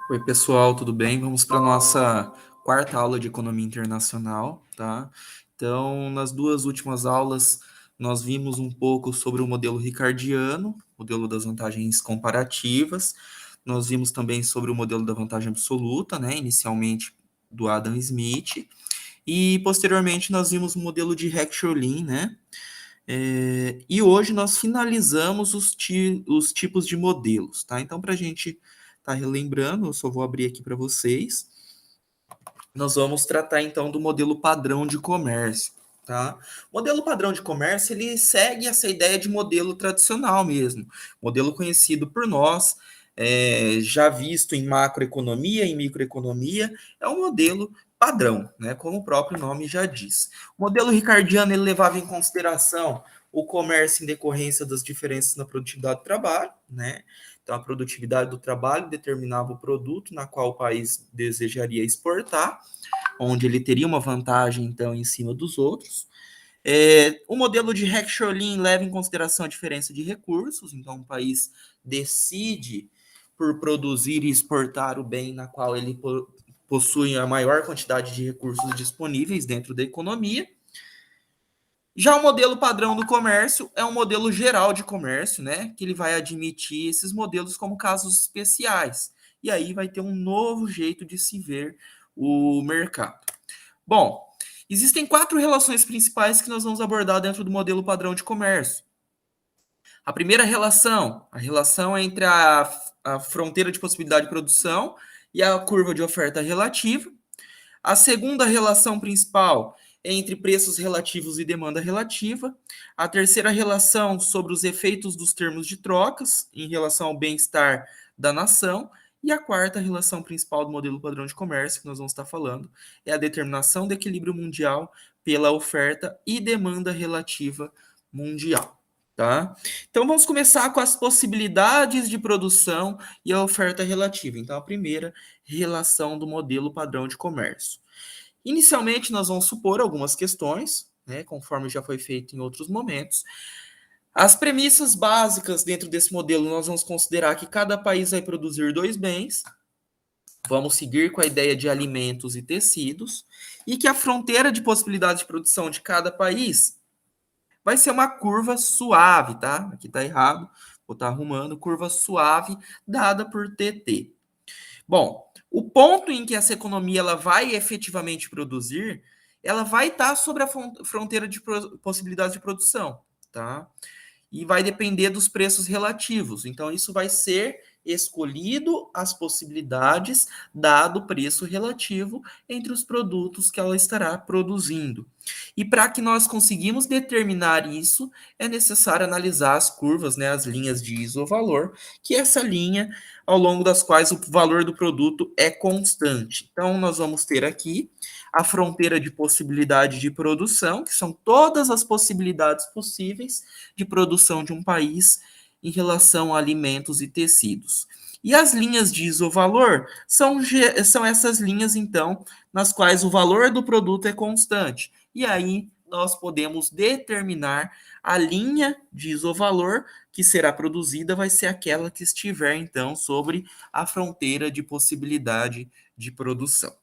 Oi, pessoal, tudo bem? Vamos para a nossa quarta aula de Economia Internacional, tá? Então, nas duas últimas aulas, nós vimos um pouco sobre o modelo ricardiano, modelo das vantagens comparativas. Nós vimos também sobre o modelo da vantagem absoluta, né? Inicialmente do Adam Smith. E, posteriormente, nós vimos o modelo de Heck-Schörling, né? E hoje nós finalizamos os tipos de modelos, tá? Então, para a gente estar relembrando, eu só vou abrir aqui para vocês. Nós vamos tratar então do modelo padrão de comércio, tá? O modelo padrão de comércio, ele segue essa ideia de modelo tradicional mesmo, modelo conhecido por nós, já visto em macroeconomia, em microeconomia, é um modelo padrão, né? Como o próprio nome já diz. O modelo ricardiano, ele levava em consideração o comércio em decorrência das diferenças na produtividade do trabalho, né? Então, a produtividade do trabalho determinava o produto na qual o país desejaria exportar, onde ele teria uma vantagem, então, em cima dos outros. O modelo de Heck-Schörling leva em consideração a diferença de recursos, então, um país decide por produzir e exportar o bem na qual ele possui a maior quantidade de recursos disponíveis dentro da economia. Já o modelo padrão do comércio é um modelo geral de comércio, né? Que ele vai admitir esses modelos como casos especiais. E aí vai ter um novo jeito de se ver o mercado. Bom, existem 4 relações principais que nós vamos abordar dentro do modelo padrão de comércio. A primeira relação, a relação entre a fronteira de possibilidade de produção e a curva de oferta relativa. A segunda relação principal é entre preços relativos e demanda relativa. A terceira relação sobre os efeitos dos termos de trocas em relação ao bem-estar da nação. E a quarta relação principal do modelo padrão de comércio, que nós vamos estar falando, é a determinação do equilíbrio mundial pela oferta e demanda relativa mundial. Tá? Então vamos começar com as possibilidades de produção e a oferta relativa. Então, a primeira relação do modelo padrão de comércio. Inicialmente, nós vamos supor algumas questões, né, conforme já foi feito em outros momentos. As premissas básicas dentro desse modelo, nós vamos considerar que cada país vai produzir 2 bens, vamos seguir com a ideia de alimentos e tecidos, e que a fronteira de possibilidade de produção de cada país vai ser uma curva suave, tá? Aqui tá errado, vou estar arrumando, curva suave dada por TT. Bom, o ponto em que essa economia ela vai efetivamente produzir, ela vai estar sobre a fronteira de possibilidade de produção, tá? E vai depender dos preços relativos. Então, isso vai ser escolhido as possibilidades, dado o preço relativo entre os produtos que ela estará produzindo. E para que nós conseguimos determinar isso, é necessário analisar as curvas, né, as linhas de isovalor, que é essa linha ao longo das quais o valor do produto é constante. Então, nós vamos ter aqui a fronteira de possibilidade de produção, que são todas as possibilidades possíveis de produção de um país em relação a alimentos e tecidos. E as linhas de isovalor são essas linhas, então, nas quais o valor do produto é constante. E aí nós podemos determinar a linha de isovalor que será produzida, vai ser aquela que estiver, então, sobre a fronteira de possibilidade de produção.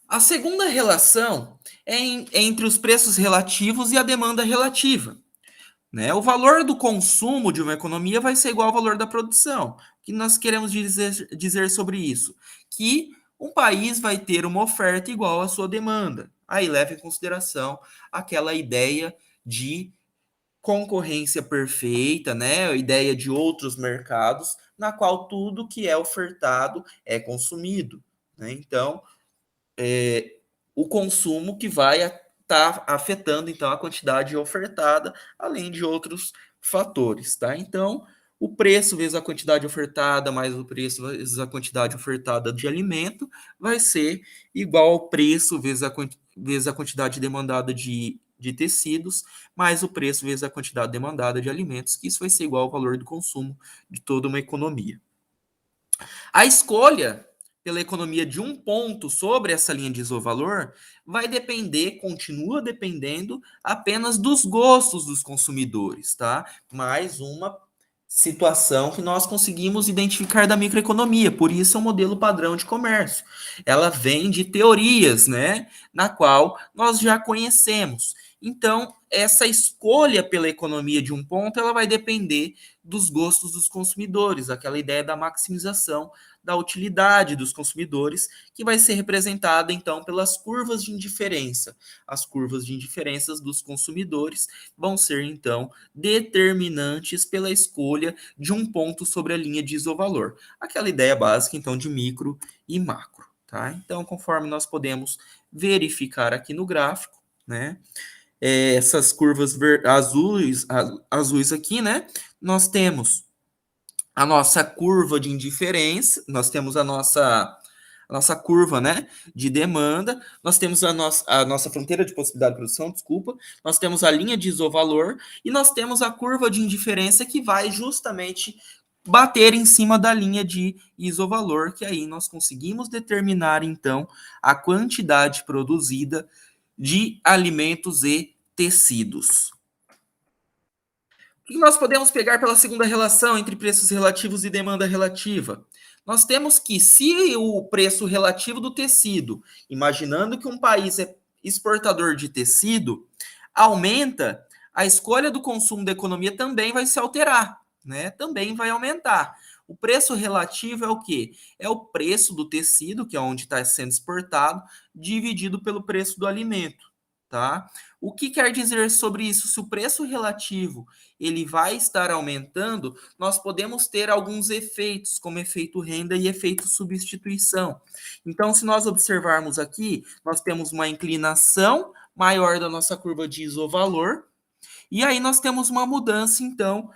A segunda relação é entre os preços relativos e a demanda relativa. Né? O valor do consumo de uma economia vai ser igual ao valor da produção. O que nós queremos dizer sobre isso? Que um país vai ter uma oferta igual à sua demanda. Aí leva em consideração aquela ideia de concorrência perfeita, né? A ideia de outros mercados, na qual tudo que é ofertado é consumido. Né? Então, o consumo que vai estar afetando então a quantidade ofertada, além de outros fatores, tá? Então, o preço vezes a quantidade ofertada mais o preço vezes a quantidade ofertada de alimento vai ser igual ao preço vezes a quantidade demandada de tecidos, mais o preço vezes a quantidade demandada de alimentos, que isso vai ser igual ao valor do consumo de toda uma economia. A escolha pela economia de um ponto sobre essa linha de isovalor vai depender, continua dependendo apenas dos gostos dos consumidores, tá? Mais uma situação que nós conseguimos identificar da microeconomia. Por isso é um modelo padrão de comércio. Ela vem de teorias, né, na qual nós já conhecemos. Então, essa escolha pela economia de um ponto, ela vai depender dos gostos dos consumidores, aquela ideia da maximização da utilidade dos consumidores, que vai ser representada então pelas curvas de indiferença. As curvas de indiferenças dos consumidores vão ser então determinantes pela escolha de um ponto sobre a linha de isovalor. Aquela ideia básica, então, de micro e macro. Tá? Então, conforme nós podemos verificar aqui no gráfico, né? Essas curvas azuis aqui, né? Nós temos a nossa curva de indiferença, nós temos a nossa curva, né, de demanda, nós temos a nossa fronteira de possibilidade de produção, desculpa, nós temos a linha de isovalor e nós temos a curva de indiferença que vai justamente bater em cima da linha de isovalor, que aí nós conseguimos determinar, então, a quantidade produzida de alimentos e tecidos. O que nós podemos pegar pela segunda relação entre preços relativos e demanda relativa? Nós temos que, se o preço relativo do tecido, imaginando que um país é exportador de tecido, aumenta, a escolha do consumo da economia também vai se alterar, né? Também vai aumentar. O preço relativo é o quê? É o preço do tecido, que é onde está sendo exportado, dividido pelo preço do alimento, tá? O que quer dizer sobre isso? Se o preço relativo ele vai estar aumentando, nós podemos ter alguns efeitos, como efeito renda e efeito substituição. Então, se nós observarmos aqui, nós temos uma inclinação maior da nossa curva de isovalor, e aí nós temos uma mudança, então,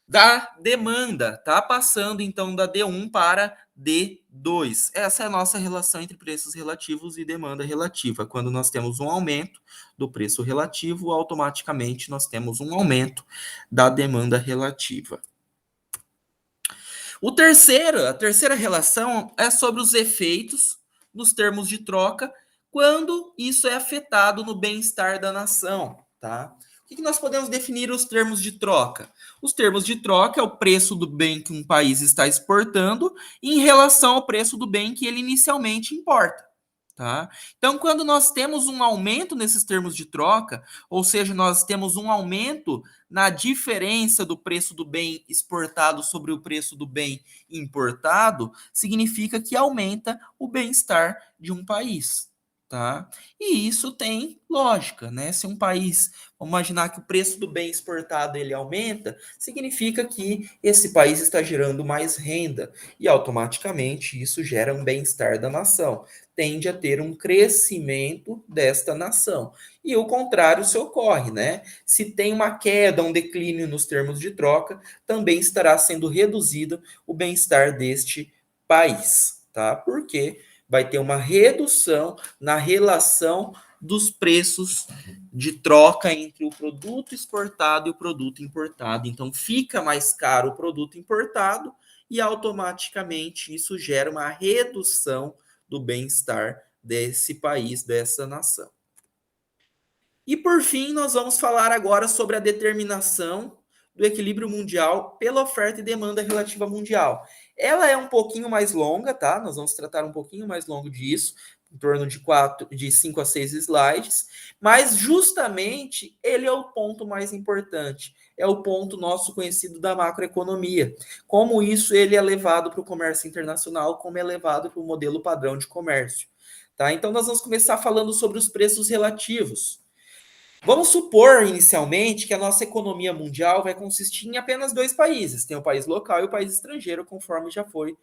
da demanda, tá passando então da D1 para D2. Essa é a nossa relação entre preços relativos e demanda relativa. Quando nós temos um aumento do preço relativo, automaticamente nós temos um aumento da demanda relativa. A terceira relação é sobre os efeitos nos termos de troca quando isso é afetado no bem-estar da nação, tá? O que nós podemos definir os termos de troca? Os termos de troca é o preço do bem que um país está exportando em relação ao preço do bem que ele inicialmente importa. Tá? Então, quando nós temos um aumento nesses termos de troca, ou seja, nós temos um aumento na diferença do preço do bem exportado sobre o preço do bem importado, significa que aumenta o bem-estar de um país. Tá? E isso tem lógica, né? Se um país, vamos imaginar que o preço do bem exportado ele aumenta, significa que esse país está gerando mais renda e automaticamente isso gera um bem-estar da nação, tende a ter um crescimento desta nação. E o contrário se ocorre, né? Se tem uma queda, um declínio nos termos de troca, também estará sendo reduzido o bem-estar deste país, tá? Porque vai ter uma redução na relação dos preços de troca entre o produto exportado e o produto importado. Então, fica mais caro o produto importado e automaticamente isso gera uma redução do bem-estar desse país, dessa nação. E por fim, nós vamos falar agora sobre a determinação do equilíbrio mundial pela oferta e demanda relativa mundial. Ela é um pouquinho mais longa, tá? Nós vamos tratar um pouquinho mais longo disso, em torno de 5 a 6 slides, mas justamente ele é o ponto mais importante, é o ponto nosso conhecido da macroeconomia. Como isso ele é levado para o comércio internacional, como é levado para o modelo padrão de comércio. Tá? Então nós vamos começar falando sobre os preços relativos. Vamos supor, inicialmente, que a nossa economia mundial vai consistir em apenas dois países. Tem o país local e o país estrangeiro, conforme já foi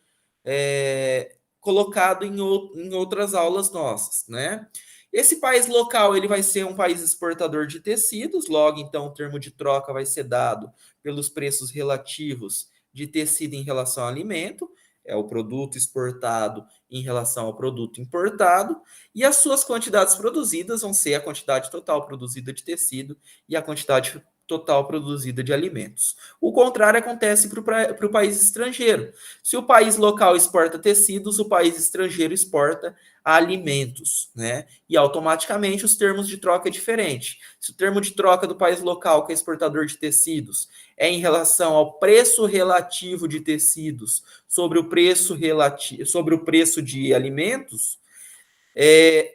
colocado em outras aulas nossas, né? Esse país local ele vai ser um país exportador de tecidos, logo, então, o termo de troca vai ser dado pelos preços relativos de tecido em relação ao alimento, é o produto exportado em relação ao produto importado, e as suas quantidades produzidas vão ser a quantidade total produzida de tecido e a quantidade total produzida de alimentos. O contrário acontece para o país estrangeiro. Se o país local exporta tecidos, o país estrangeiro exporta alimentos, né? E automaticamente os termos de troca é diferente. Se o termo de troca do país local, que é exportador de tecidos, é em relação ao preço relativo de tecidos sobre o preço de alimentos,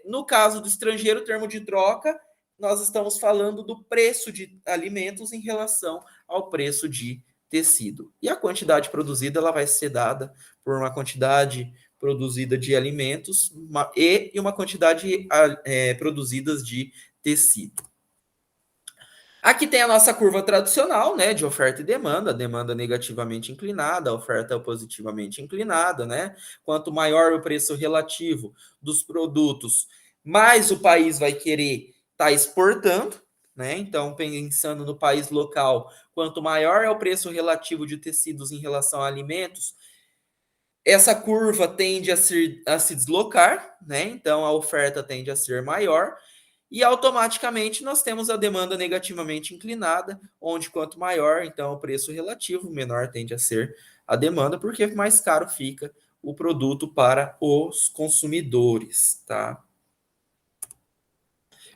no caso do estrangeiro, o termo de troca, nós estamos falando do preço de alimentos em relação ao preço de tecido. E a quantidade produzida ela vai ser dada por uma quantidade produzida de alimentos e uma quantidade produzidas de tecido. Aqui tem a nossa curva tradicional, né, de oferta e demanda, a demanda negativamente inclinada, a oferta positivamente inclinada, né? Quanto maior o preço relativo dos produtos, mais o país vai querer estar exportando, né? Então, pensando no país local, quanto maior é o preço relativo de tecidos em relação a alimentos, essa curva tende a se deslocar, né? Então, a oferta tende a ser maior e automaticamente nós temos a demanda negativamente inclinada, onde quanto maior então o preço relativo, menor tende a ser a demanda, porque mais caro fica o produto para os consumidores, tá?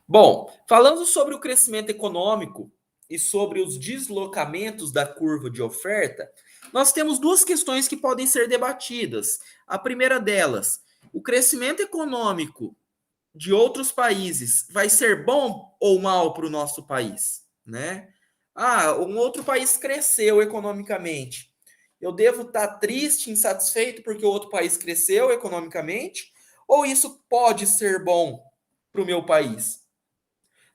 Bom, falando sobre o crescimento econômico e sobre os deslocamentos da curva de oferta, nós temos duas questões que podem ser debatidas. A primeira delas, o crescimento econômico de outros países vai ser bom ou mal para o nosso país, né? Ah, um outro país cresceu economicamente. Eu devo estar triste, insatisfeito porque o outro país cresceu economicamente? Ou isso pode ser bom para o meu país?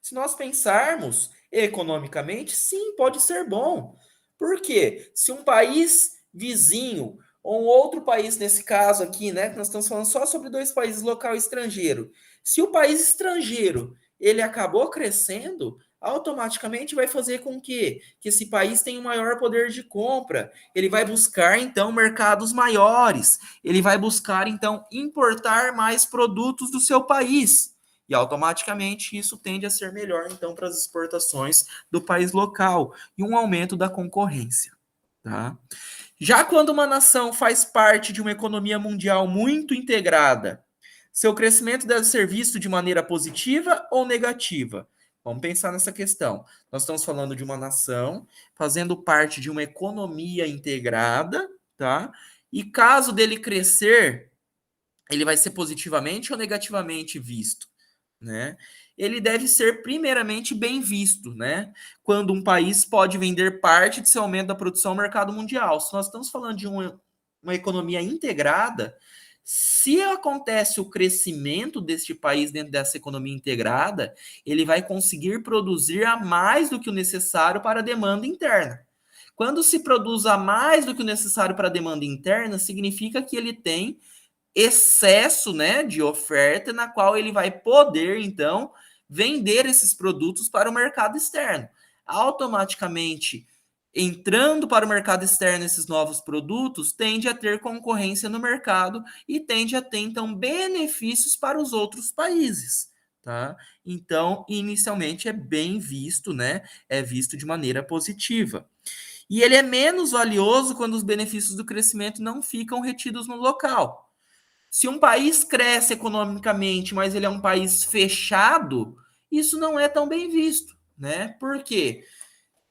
Se nós pensarmos economicamente, sim, pode ser bom. Por quê? Se um país vizinho, ou um outro país, nesse caso aqui, né, que nós estamos falando só sobre dois países, local e estrangeiro. Se o país estrangeiro ele acabou crescendo, automaticamente vai fazer com que esse país tenha um maior poder de compra. Ele vai buscar, então, mercados maiores. Ele vai buscar, então, importar mais produtos do seu país. E automaticamente isso tende a ser melhor, então, para as exportações do país local e um aumento da concorrência. Tá? Já quando uma nação faz parte de uma economia mundial muito integrada, seu crescimento deve ser visto de maneira positiva ou negativa? Vamos pensar nessa questão. Nós estamos falando de uma nação fazendo parte de uma economia integrada, tá? E caso dele crescer, ele vai ser positivamente ou negativamente visto? Né? Ele deve ser primeiramente bem visto, né? Quando um país pode vender parte de seu aumento da produção ao mercado mundial. Se nós estamos falando de uma economia integrada, se acontece o crescimento deste país dentro dessa economia integrada, ele vai conseguir produzir a mais do que o necessário para a demanda interna. Quando se produz a mais do que o necessário para a demanda interna, significa que ele tem excesso, né, de oferta na qual ele vai poder então vender esses produtos para o mercado externo. Automaticamente, entrando para o mercado externo esses novos produtos, tende a ter concorrência no mercado e tende a ter então benefícios para os outros países, tá? Então, inicialmente é bem visto, né? É visto de maneira positiva. E ele é menos valioso quando os benefícios do crescimento não ficam retidos no local. Se um país cresce economicamente, mas ele é um país fechado, isso não é tão bem visto, né? Por quê?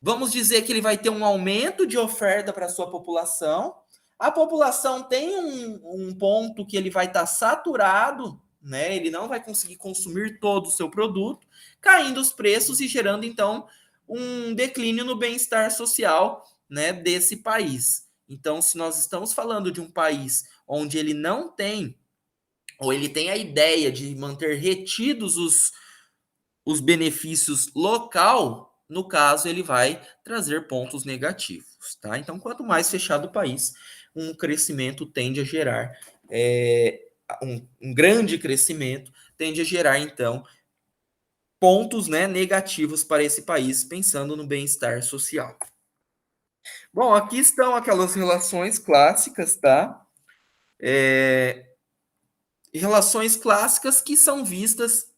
Vamos dizer que ele vai ter um aumento de oferta para a sua população. A população tem um ponto que ele vai estar saturado, né? Ele não vai conseguir consumir todo o seu produto, caindo os preços e gerando então um declínio no bem-estar social, né, desse país. Então, se nós estamos falando de um país onde ele não tem, ou ele tem a ideia de manter retidos os benefícios local, no caso, ele vai trazer pontos negativos, tá? Então, quanto mais fechado o país, um crescimento tende a gerar, um grande crescimento tende a gerar, então, pontos, né, negativos para esse país, pensando no bem-estar social. Bom, aqui estão aquelas relações clássicas, tá? Relações clássicas que são vistas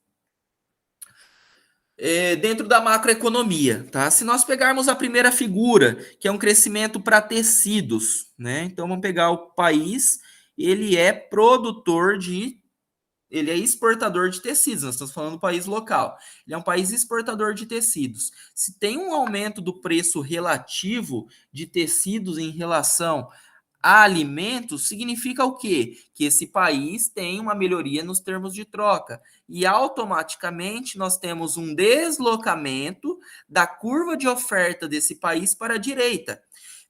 dentro da macroeconomia, tá? Se nós pegarmos a primeira figura, que é um crescimento para tecidos, né? Então vamos pegar o país, ele é produtor de, ele é exportador de tecidos, nós estamos falando do país local. Ele é um país exportador de tecidos. Se tem um aumento do preço relativo de tecidos em relação a alimentos, significa o quê? Que esse país tem uma melhoria nos termos de troca. E automaticamente nós temos um deslocamento da curva de oferta desse país para a direita,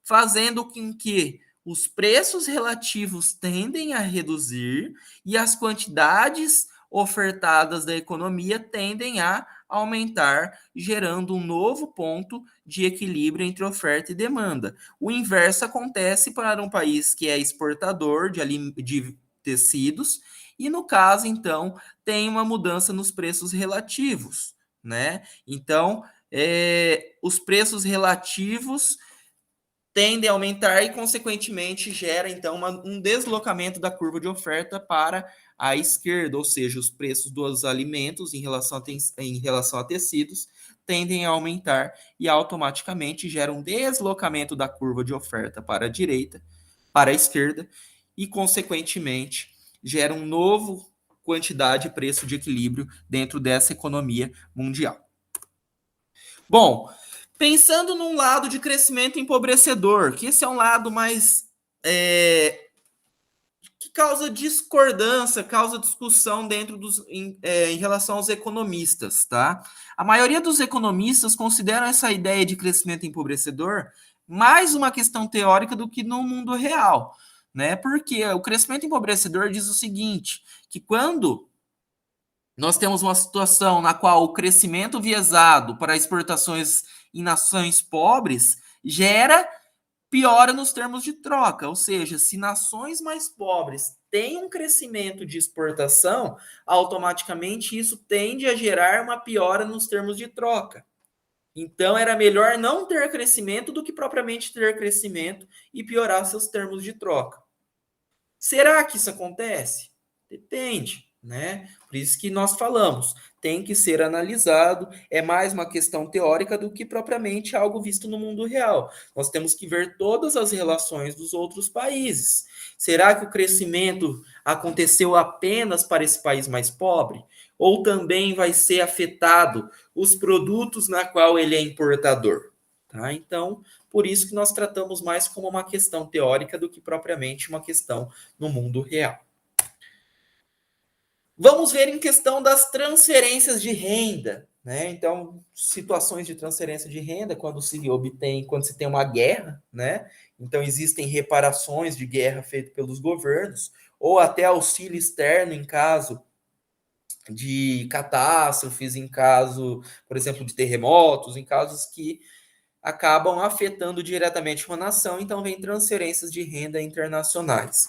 fazendo com que os preços relativos tendem a reduzir e as quantidades ofertadas da economia tendem a aumentar, gerando um novo ponto de equilíbrio entre oferta e demanda. O inverso acontece para um país que é exportador de tecidos, e no caso, então, tem uma mudança nos preços relativos, né? Então, os preços relativos tendem a aumentar e, consequentemente, gera então um deslocamento da curva de oferta para a esquerda, ou seja, os preços dos alimentos em relação a tecidos tendem a aumentar e automaticamente gera um deslocamento da curva de oferta para a direita, para a esquerda e, consequentemente, gera um novo quantidade e preço de equilíbrio dentro dessa economia mundial. Bom, pensando num lado de crescimento empobrecedor, que esse é um lado mais que causa discordância, causa discussão dentro em relação aos economistas, tá? A maioria dos economistas consideram essa ideia de crescimento empobrecedor mais uma questão teórica do que no mundo real, né? Porque o crescimento empobrecedor diz o seguinte, que quando nós temos uma situação na qual o crescimento viesado para exportações em nações pobres gera piora nos termos de troca, ou seja, se nações mais pobres têm um crescimento de exportação, automaticamente isso tende a gerar uma piora nos termos de troca. Então era melhor não ter crescimento do que propriamente ter crescimento e piorar seus termos de troca. Será que isso acontece? Depende, né? Por isso que nós falamos, tem que ser analisado, é mais uma questão teórica do que propriamente algo visto no mundo real. Nós temos que ver todas as relações dos outros países. Será que o crescimento aconteceu apenas para esse país mais pobre? Ou também vai ser afetado os produtos na qual ele é importador? Tá? Então, por isso que nós tratamos mais como uma questão teórica do que propriamente uma questão no mundo real. Vamos ver em questão das transferências de renda, né? Então, situações de transferência de renda quando se tem uma guerra, né? Então existem reparações de guerra feitas pelos governos ou até auxílio externo em caso de catástrofes, em caso, por exemplo, de terremotos, em casos que acabam afetando diretamente uma nação, então vem transferências de renda internacionais.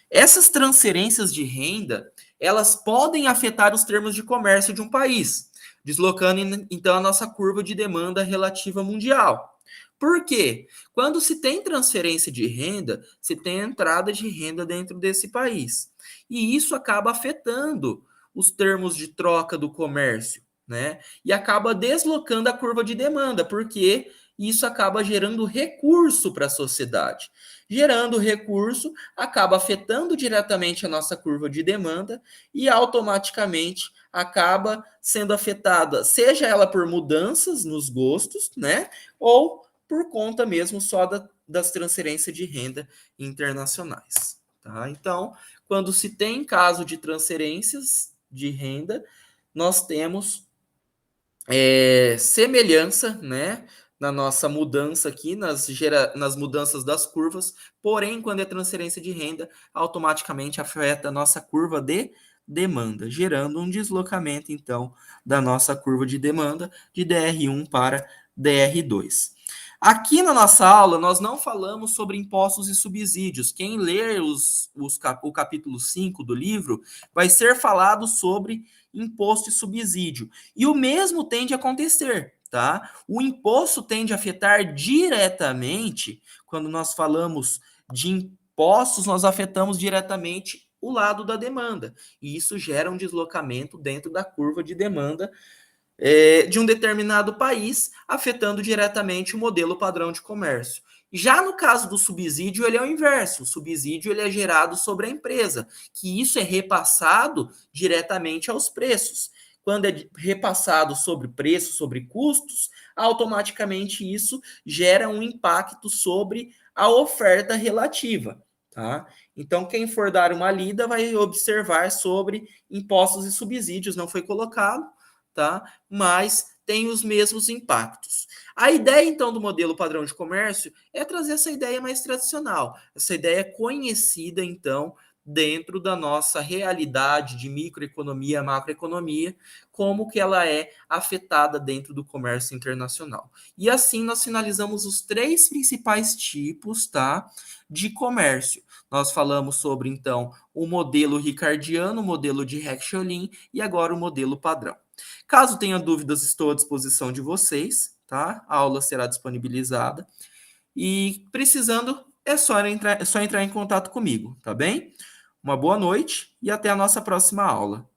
Essas transferências de renda, elas podem afetar os termos de comércio de um país, deslocando então a nossa curva de demanda relativa mundial. Por quê? Quando se tem transferência de renda, se tem entrada de renda dentro desse país. E isso acaba afetando os termos de troca do comércio, né? E acaba deslocando a curva de demanda, porque isso acaba gerando recurso para a sociedade. Gerando recurso, acaba afetando diretamente a nossa curva de demanda e automaticamente acaba sendo afetada, seja ela por mudanças nos gostos, né? Ou por conta mesmo só das transferências de renda internacionais. Tá? Então, quando se tem caso de transferências de renda, nós temos semelhança, né, na nossa mudança aqui, nas mudanças das curvas, porém, quando é transferência de renda, automaticamente afeta a nossa curva de demanda, gerando um deslocamento, então, da nossa curva de demanda de DR1 para DR2. Aqui na nossa aula, nós não falamos sobre impostos e subsídios. Quem ler o capítulo 5 do livro vai ser falado sobre imposto e subsídio. E o mesmo tende a acontecer, tá? O imposto tende a afetar diretamente, quando nós falamos de impostos, nós afetamos diretamente o lado da demanda. E isso gera um deslocamento dentro da curva de demanda de um determinado país, afetando diretamente o modelo padrão de comércio. Já no caso do subsídio, ele é o inverso. O subsídio ele é gerado sobre a empresa, que isso é repassado diretamente aos preços. Quando é repassado sobre preço, sobre custos, automaticamente isso gera um impacto sobre a oferta relativa. Tá? Então, quem for dar uma lida vai observar sobre impostos e subsídios, não foi colocado, tá? Mas tem os mesmos impactos. A ideia, então, do modelo padrão de comércio é trazer essa ideia mais tradicional, essa ideia conhecida, então, dentro da nossa realidade de microeconomia, macroeconomia, como que ela é afetada dentro do comércio internacional. E assim nós finalizamos os três principais tipos, tá, de comércio. Nós falamos sobre, então, o modelo ricardiano, o modelo de Heck-Scholin e agora o modelo padrão. Caso tenha dúvidas, estou à disposição de vocês, tá? A aula será disponibilizada. E precisando, é só entrar em contato comigo, tá bem? Uma boa noite e até a nossa próxima aula.